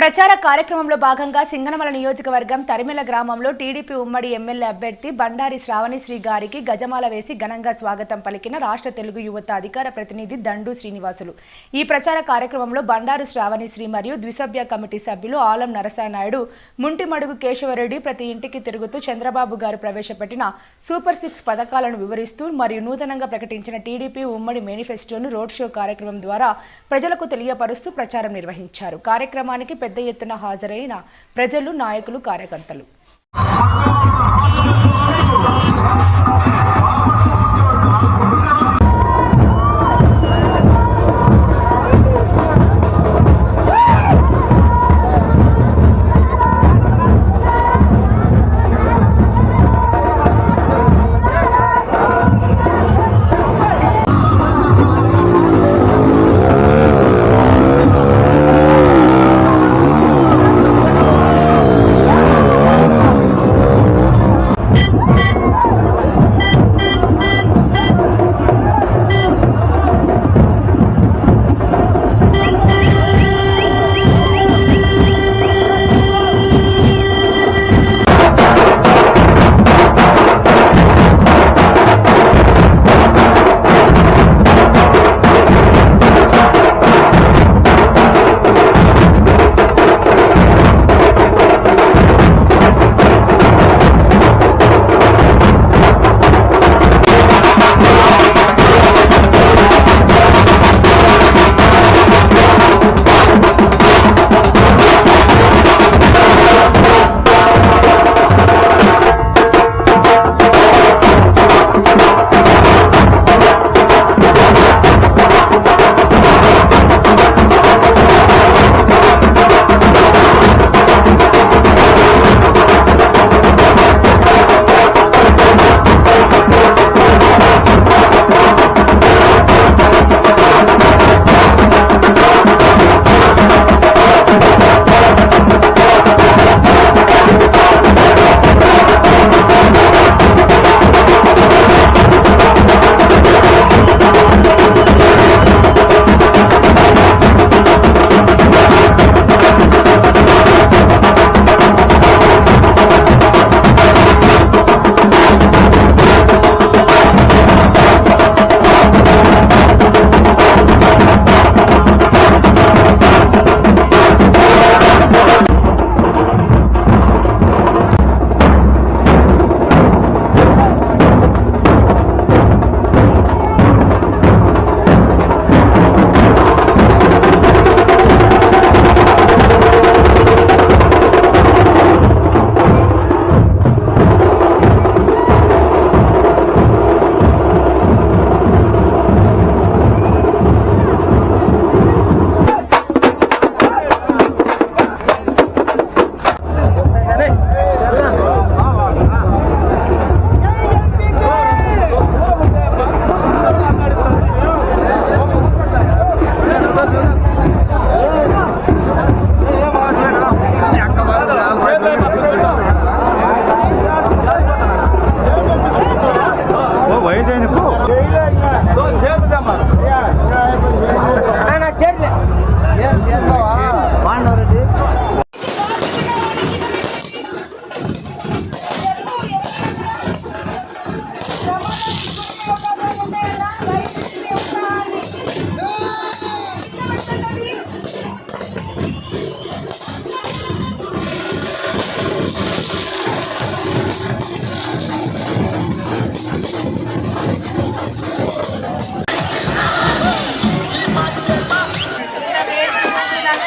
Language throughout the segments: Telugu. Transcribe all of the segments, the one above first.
ప్రచార కార్యక్రమంలో భాగంగా సింగనమల నియోజకవర్గం తరిమెల గ్రామంలో టీడీపీ ఉమ్మడి ఎమ్మెల్యే అభ్యర్థి బండారి శ్రావణిశ్రీ గారికి గజమాల వేసి ఘనంగా స్వాగతం పలికిన రాష్ట్ర తెలుగు యువత అధికార ప్రతినిధి దండు శ్రీనివాసులు. ఈ ప్రచార కార్యక్రమంలో బండారు శ్రావణిశ్రీ మరియు ద్విసభ్య కమిటీ సభ్యులు ఆలం నరసానాయుడు, ముంటిమడుగు కేశవరెడ్డి ప్రతి ఇంటికి తిరుగుతూ చంద్రబాబు గారు ప్రవేశపెట్టిన సూపర్ 6 పథకాలను వివరిస్తూ మరియు నూతనంగా ప్రకటించిన టీడీపీ ఉమ్మడి మేనిఫెస్టోను రోడ్ షో కార్యక్రమం ద్వారా ప్రజలకు తెలియపరుస్తూ ప్రచారం నిర్వహించారు. కార్యక్రమానికి పెద్ద ఎత్తున హాజరైన ప్రజలు, నాయకులు, కార్యకర్తలు.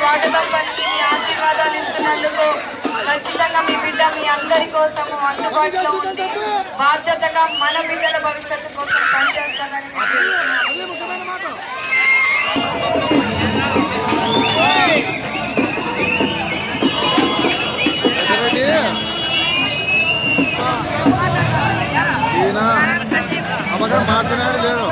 స్వాగతం పలికి మీ ఆశీర్వాదాలు ఇస్తున్నందుకు ఖచ్చితంగా మీ బిడ్డ మీ అందరి కోసము అందుబాటులో ఉండి బాధ్యతగా మన బిడ్డల భవిష్యత్తు కోసం పనిచేస్తానని మాట్లాడాడు లేడు.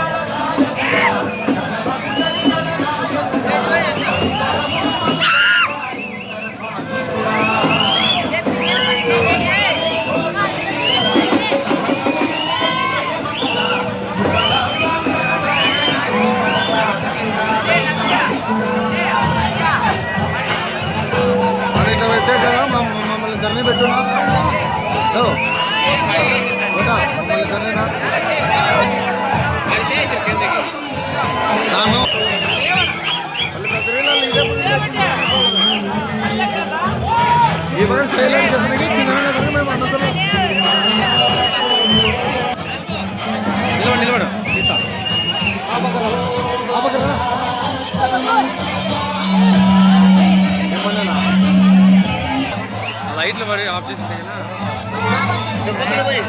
इवन सैलेंट करने की किनारे करने में मानो चलो निलबड़ सीता आप करो लाइट మరి ఆఫ్ చేసేనా చెప్పండి భయ్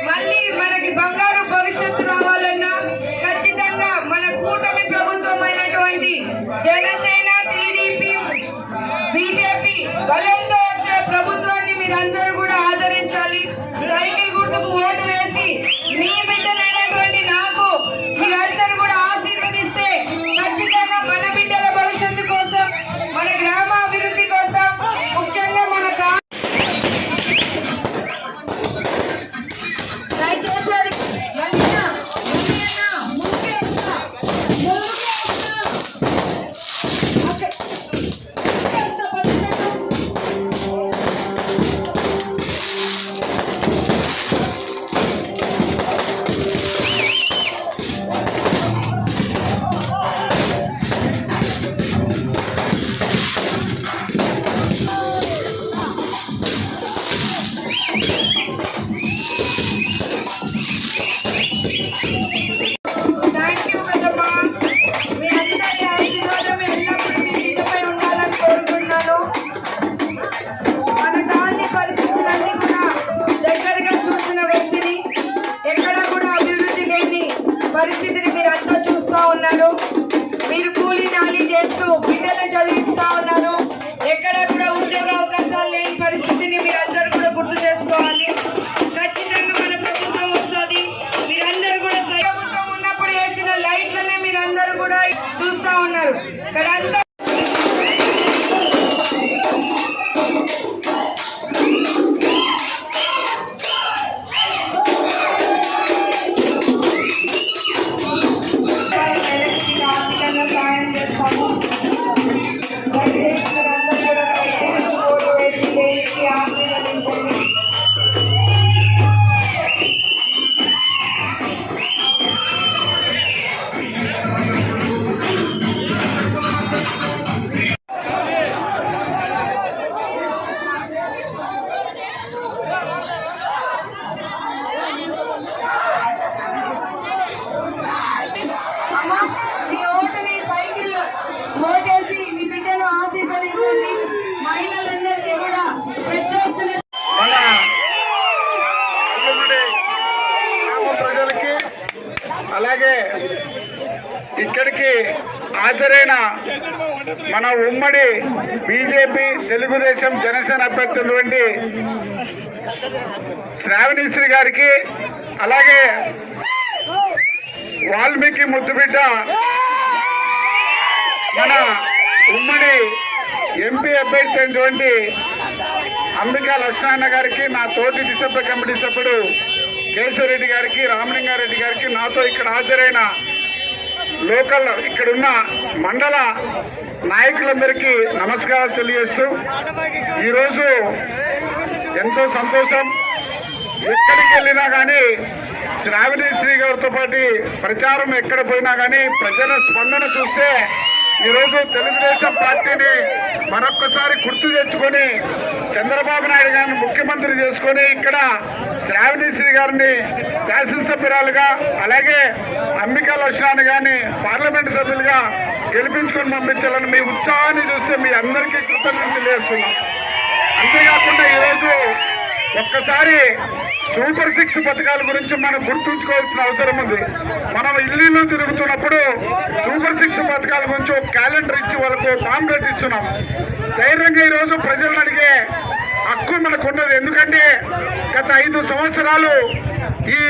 మళ్ళీ మనకి బంగారు భవిష్యత్తు రావాలన్నా ఖచ్చితంగా మన కూటమి ప్రభుత్వం అయినటువంటి జనసేన టీడీపీ బీజేపీ బలంతో వచ్చే ప్రభుత్వాన్ని మీరందరూ కూడా ఆదరించాలి. సైకిల్ గుర్తుకు ఓటు వేసి మీ బిడ్డనైనటువంటి నాకు మీరందరూ కూడా ఆశీర్వదిస్తే ఖచ్చితంగా మన బిడ్డల భవిష్యత్తు కోసం మన గ్రామ అభివృద్ధి కోసం ముఖ్యంగా మన పరిస్థితిని మీరంతా చూస్తా ఉన్నారు. మీరు కూలీ నాలి చేస్తూ బిడ్డలను చదివిస్తా ఉన్నారు. ఎక్కడ కూడా ఉద్యోగ అవకాశాలు లేని పరిస్థితిని మీరందరూ కూడా గుర్తు చేసుకోవాలి. ఖచ్చితంగా మన ప్రభుత్వం వస్తుంది. మీరందరూ కూడా ప్రభుత్వం ఉన్నప్పుడు వేసిన లైట్లనే మీరందరూ కూడా చూస్తా ఉన్నారు. ఇక్కడ అంతా ఓటేసి మీ బిడ్డను ఆశీర్వదించండి. మహిళలందరికీ కూడా పెద్ద ఎత్తున ప్రజలకి అలాగే ఇక్కడికి హాజరైన మన ఉమ్మడి బీజేపీ తెలుగుదేశం జనసేన అభ్యర్థులటువంటి శ్రావణీశ్రీ గారికి అలాగే వాల్మీకి ముద్దుబిడ్డ మన ఉమ్మడి ఎంపీ అభ్యర్థి అయినటువంటి అంబికా లక్ష్మణ గారికి, నా తోటి దిశభ కమిటీ సభ్యుడు కేశవరెడ్డి గారికి, రామలింగారెడ్డి గారికి, నాతో ఇక్కడ హాజరైన లోకల్ ఇక్కడున్న మండల నాయకులందరికీ నమస్కారాలు తెలియజేస్తూ ఈరోజు ఎంతో సంతోషం. ఎక్కడికి వెళ్ళినా కానీ శ్రావణీశ్రీ గారితో పాటు ప్రచారం ఎక్కడ పోయినా కానీ ప్రజల స్పందన చూస్తే ఈరోజు తెలుగుదేశం పార్టీని మరొక్కసారి గుర్తు తెచ్చుకొని చంద్రబాబు నాయుడు గారిని ముఖ్యమంత్రి చేసుకొని ఇక్కడ శ్రావణిశ్రీ గారిని శాసనసభ్యురాలుగా అలాగే అంబికా లక్ష్మణ్ గారిని పార్లమెంట్ సభ్యులుగా గెలిపించుకొని పంపించాలని మీ ఉత్సాహాన్ని చూస్తే మీ అందరికీ కృతజ్ఞతలు తెలియజేస్తున్నాం. అంతేకాకుండా ఈరోజు ఒక్కసారి సూపర్ 6 పథకాల గురించి మనం గుర్తుంచుకోవాల్సిన అవసరం ఉంది. మనం ఇల్లు తిరుగుతున్నప్పుడు సూపర్ 6 పథకాల గురించి ఒక క్యాలెండర్ ఇచ్చి వాళ్ళకు పాంప్లెట్ ఇస్తున్నాం. ధైర్యంగా ఈరోజు ప్రజలను అడిగే హక్కు మనకున్నది. ఎందుకంటే గత 5 సంవత్సరాలు ఈ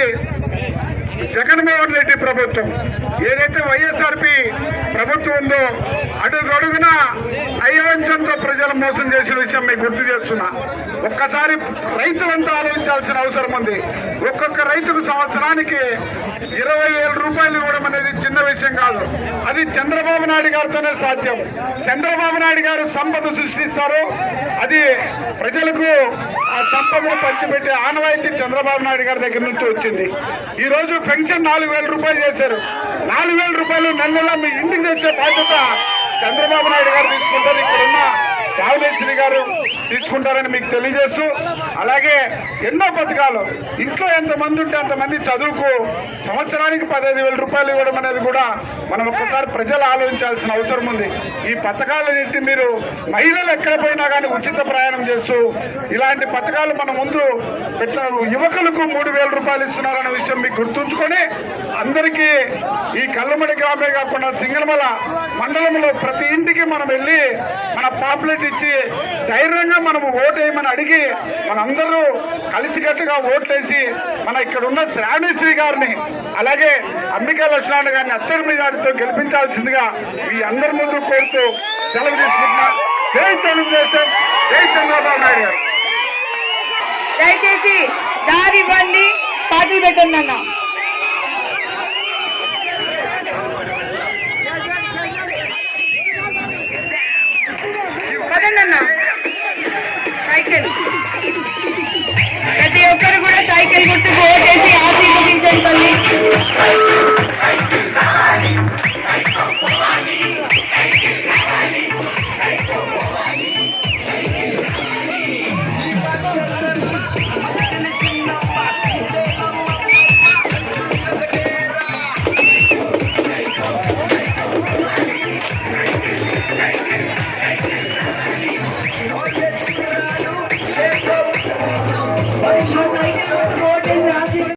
జగన్మోహన్ రెడ్డి ప్రభుత్వం ఏదైతే వైఎస్ఆర్పి ప్రభుత్వం ఉందో అడుగడుగున అయోంచంతో ప్రజలు మోసం చేసిన విషయం మీకు గుర్తు చేస్తున్నా. ఒక్కసారి రైతులంతా ఆలోచించాల్సిన అవసరం ఉంది. ఒక్కొక్క రైతుకు సంవత్సరానికి 20,000 రూపాయలు ఇవ్వడం అనేది చిన్న విషయం కాదు. అది చంద్రబాబు నాయుడు గారితోనే సాధ్యం. చంద్రబాబు నాయుడు గారు సంపద సృష్టిస్తారు. అది ప్రజలకు ఆ సంపదను పంచిపెట్టే ఆనవాయితీ చంద్రబాబు నాయుడు గారి దగ్గర నుంచి వచ్చింది. ఈ రోజు పెన్షన్ 4,000 రూపాయలు చేశారు. 4,000 రూపాయలు నెల మీ ఇంటికి తెచ్చే బాధ్యత చంద్రబాబు నాయుడు గారు తీసుకుంటారు. ఇక్కడున్న శ్రావణిశ్రీ గారు తీసుకుంటారని మీకు తెలియజేస్తూ, అలాగే ఎన్నో పథకాలు ఇంట్లో ఎంతమంది ఉంటే అంతమంది చదువుకు సంవత్సరానికి 15,000 రూపాయలు ఇవ్వడం అనేది కూడా మనం ఒక్కసారి ప్రజలు ఆలోచించాల్సిన అవసరం ఉంది. ఈ పథకాలన్నింటి మీరు మహిళలు ఎక్కడ పోయినా కానీ ఉచిత ప్రయాణం చేస్తూ ఇలాంటి పథకాలు మన ముందు పెట్టారు. యువకులకు 3,000 రూపాయలు ఇస్తున్నారన్న విషయం మీకు గుర్తుంచుకొని అందరికీ ఈ కల్లమడి గ్రామే కాకుండా సింగనమల మండలంలో ప్రతి ఇంటికి మనం వెళ్ళి మన పాంప్లెట్ ఇచ్చి ధైర్యంగా మనము ఓటేయమని అడిగి మనందరూ కలిసికట్టుగా ఓట్లేసి మన ఇక్కడ ఉన్న శ్రావణిశ్రీ గారిని అలాగే అంబికా లక్ష్మణ్ గారిని అత్తడి మెజారిటీతో గెలిపించాల్సిందిగా మీ అందరి ముందు కోరుతూ సెలవు తీసుకుంటున్నా. జై తెలుగుదేశం, జై చంద్రబాబు నాయుడు గారు. దయచేసి దారి ఇవ్వండి, పాటలు పెట్టండి అన్న. పదండి సైకిల్ ప్రతి ఒక్కరు కూడా సైకిల్ గుర్తుకు ఓటేసి ఆశీర్వదించండి తల్లి. సైకిల్ గుర్తుకు